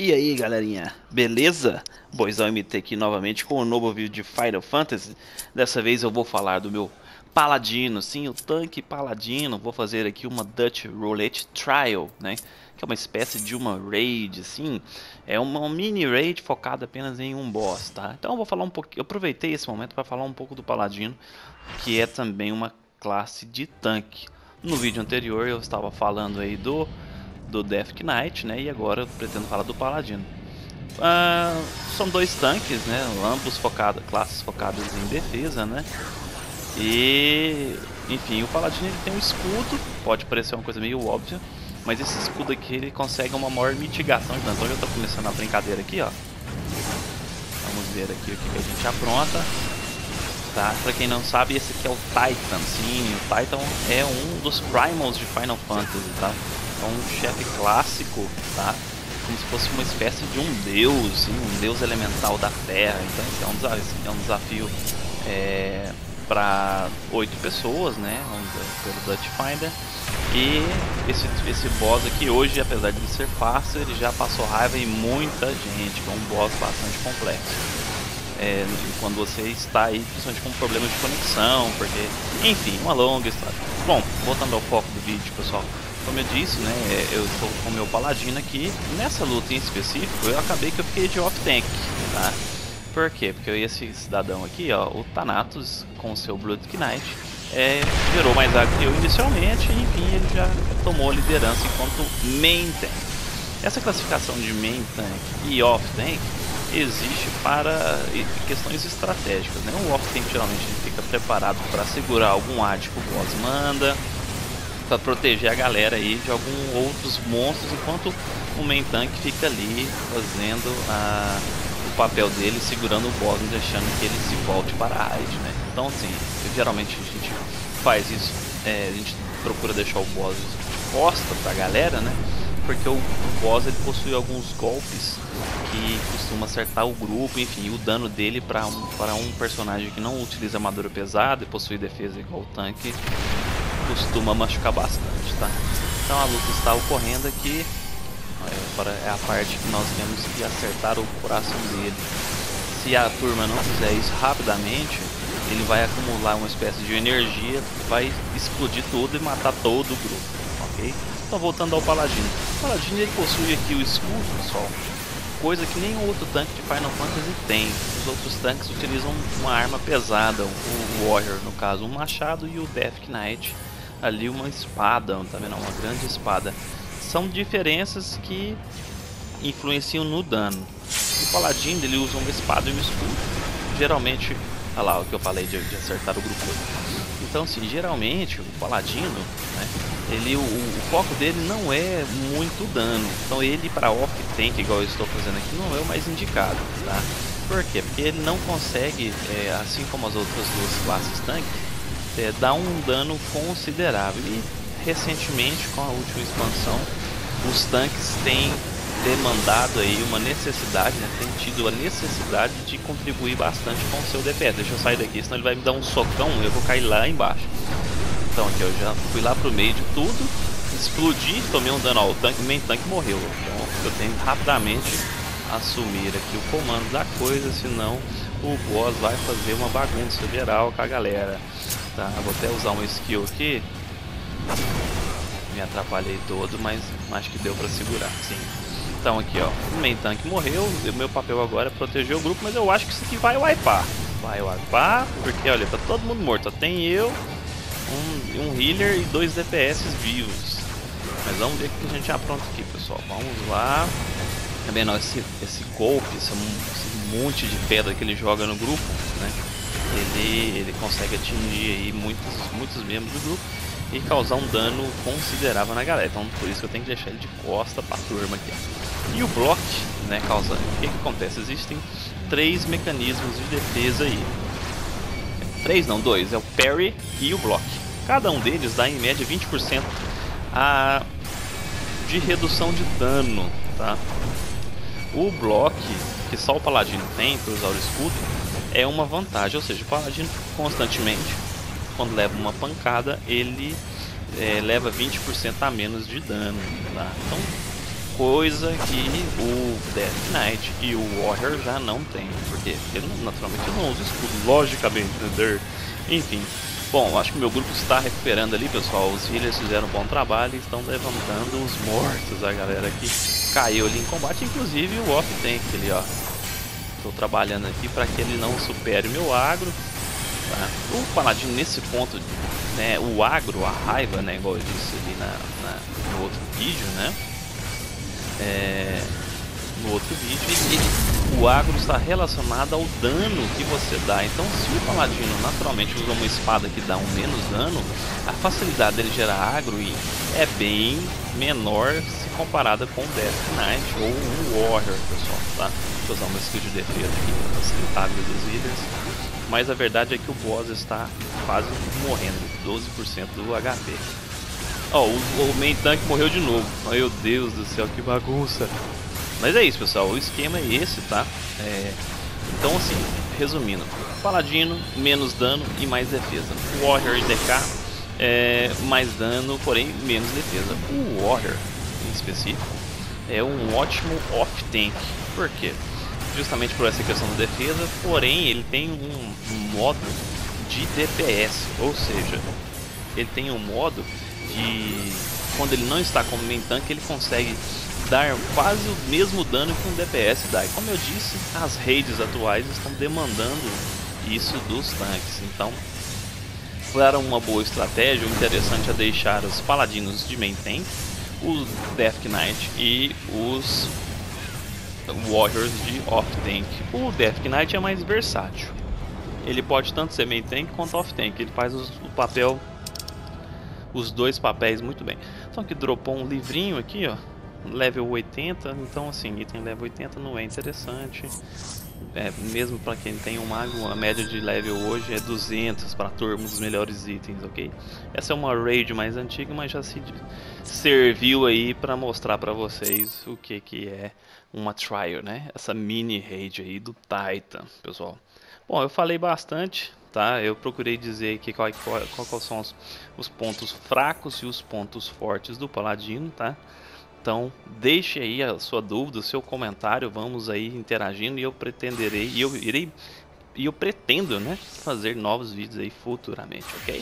E aí galerinha, beleza? Boizão MT aqui novamente com um novo vídeo de Final Fantasy. Dessa vez eu vou falar do meu Paladino, sim, o tanque Paladino. Vou fazer aqui uma Dutch Roulette Trial, né? Que é uma espécie de uma raid, assim. É uma mini raid focada apenas em um boss, tá? Então eu vou falar um pouquinho, eu aproveitei esse momento para falar um pouco do Paladino, que é também uma classe de tanque. No vídeo anterior eu estava falando aí do Death Knight, né? E agora eu pretendo falar do Paladino. São dois tanques, né? Ambos classes focadas em defesa, né? E enfim, o Paladino ele tem um escudo, pode parecer uma coisa meio óbvia, mas esse escudo aqui ele consegue uma maior mitigação de dano. Então eu já tô começando a brincadeira aqui, ó. Vamos ver aqui o que a gente apronta. Tá? Pra quem não sabe, esse aqui é o Titan. Sim, o Titan é um dos Primals de Final Fantasy, tá? É um chefe clássico, tá? Como se fosse uma espécie de um deus, sim, um deus elemental da Terra. Então esse é um desafio para 8 pessoas, né? Pelo Dutch Finder. E esse boss aqui hoje, apesar de ser fácil, ele já passou raiva em muita gente, que é um boss bastante complexo. Quando você está aí, principalmente com problemas de conexão, porque, enfim, uma longa história. Bom, voltando ao foco do vídeo, pessoal, como eu disse, né, eu estou com o meu Paladino aqui. Nessa luta em específico, eu acabei que eu fiquei de off-tank, tá? Por quê? Porque esse cidadão aqui, ó, o Thanatos, com o seu Blood Knight, gerou mais água que eu inicialmente, e enfim, ele já tomou a liderança enquanto main tank. Essa classificação de main tank e off-tank existe para questões estratégicas, né? O off-tank geralmente fica preparado para segurar algum AD que o boss manda, para proteger a galera aí de alguns outros monstros, enquanto o main tank fica ali fazendo o papel dele, segurando o boss, não deixando que ele se volte para a raid, né? Então assim, geralmente a gente faz isso, a gente procura deixar o boss de costa para a galera, né? Porque o boss ele possui alguns golpes que costuma acertar o grupo, enfim, o dano dele para um personagem que não utiliza armadura pesada e possui defesa igual o tanque costuma machucar bastante, tá? Então a luta está ocorrendo aqui, é a parte que nós temos que acertar o coração dele. Se a turma não fizer isso rapidamente, ele vai acumular uma espécie de energia, vai explodir tudo e matar todo o grupo, ok? Então voltando ao Paladino. O Paladino ele possui aqui o escudo, pessoal, coisa que nenhum outro tanque de Final Fantasy tem. Os outros tanques utilizam uma arma pesada, o Warrior no caso um machado e o Death Knight ali uma espada, tá vendo? Uma grande espada. São diferenças que influenciam no dano. O Paladino ele usa uma espada e um escudo. Geralmente, olha lá o que eu falei de acertar o grupo. Então, assim, geralmente o Paladino, né, o foco dele não é muito dano. Então ele para off-tank, igual eu estou fazendo aqui, não é o mais indicado, tá? Por quê? Porque ele não consegue, assim como as outras duas classes tanque, dar um dano considerável. E recentemente, com a última expansão, os tanques têm demandado aí uma necessidade, né? Tem tido a necessidade de contribuir bastante com o seu DPS. Deixa eu sair daqui, senão ele vai me dar um socão e eu vou cair lá embaixo. Então aqui eu já fui lá pro meio de tudo, explodi, tomei um dano ao tanque, o main tanque morreu. Então eu tenho que rapidamente assumir aqui o comando da coisa, senão o boss vai fazer uma bagunça geral com a galera. Tá, vou até usar uma skill aqui. Me atrapalhei todo, mas acho que deu pra segurar, sim. Então aqui ó, o main tank morreu, o meu papel agora é proteger o grupo, mas eu acho que isso aqui vai wipear. Vai wipear, porque olha, tá todo mundo morto, só tem eu, um healer e 2 DPS vivos. Mas vamos ver o que a gente apronta aqui, pessoal. Vamos lá. Tá vendo? Esse golpe, esse monte de pedra que ele joga no grupo, né? Ele consegue atingir aí muitos membros do grupo e causar um dano considerável na galera. Então por isso que eu tenho que deixar ele de costa pra turma aqui. E o block, né, causa... O que acontece? Existem 3 mecanismos de defesa aí. 3 não, 2. É o parry e o block. Cada um deles dá em média 20% de redução de dano, tá? O block, que só o Paladino tem para usar o escudo, é uma vantagem. Ou seja, o Paladino constantemente, quando leva uma pancada, ele leva 20% a menos de dano, tá? Então Coisa que o Death Knight e o Warrior já não tem. Porque ele naturalmente não usa escudo, logicamente, né? Enfim. Bom, acho que meu grupo está recuperando ali, pessoal. Os healers fizeram um bom trabalho e estão levantando os mortos. A galera que caiu ali em combate, inclusive o off-tank ali, ó. Estou trabalhando aqui para que ele não supere o meu agro. Tá? O paladino nesse ponto, né, o agro, a raiva, né, igual eu disse ali no outro vídeo, né? No outro vídeo, o agro está relacionado ao dano que você dá. Então, se o paladino naturalmente usa uma espada que dá um menos dano, a facilidade dele gerar agro é bem menor se comparada com o Death Knight ou o Warrior, pessoal, tá? Deixa eu usar uma skill de defesa aqui para facilitar a vida dos healers. Mas a verdade é que o boss está quase morrendo, 12% do HP. Ó, o main tank morreu de novo. Meu Deus do céu, que bagunça. Mas é isso, pessoal, o esquema é esse, tá? Então, assim, resumindo, paladino, menos dano e mais defesa. O Warrior e DK, mais dano, porém menos defesa. O Warrior, em específico, é um ótimo off-tank. Por quê? Justamente por essa questão da defesa, porém ele tem um modo de DPS, ou seja, ele tem um modo de, quando ele não está como main tank, ele consegue dar quase o mesmo dano que um DPS dá. E como eu disse, as raids atuais estão demandando isso dos tanques. Então, para uma boa estratégia, o interessante é deixar os paladinos de main tank, os Death Knight e os Warriors de off-tank. O Death Knight é mais versátil. Ele pode tanto ser main tank quanto off-tank. Ele faz os dois papéis muito bem. Só que dropou um livrinho aqui, ó, level 80, então assim, item level 80 não é interessante. Mesmo para quem tem um mago, a média de level hoje é 200 para a turma dos melhores itens, ok? Essa é uma raid mais antiga, mas já se serviu aí para mostrar para vocês o que é uma trial, né? Essa mini raid aí do Titan, pessoal. Bom, eu falei bastante, tá? Eu procurei dizer que quais são os pontos fracos e os pontos fortes do Paladino, tá? Então, deixe aí a sua dúvida, o seu comentário, vamos aí interagindo e eu pretendo, né, fazer novos vídeos aí futuramente, ok?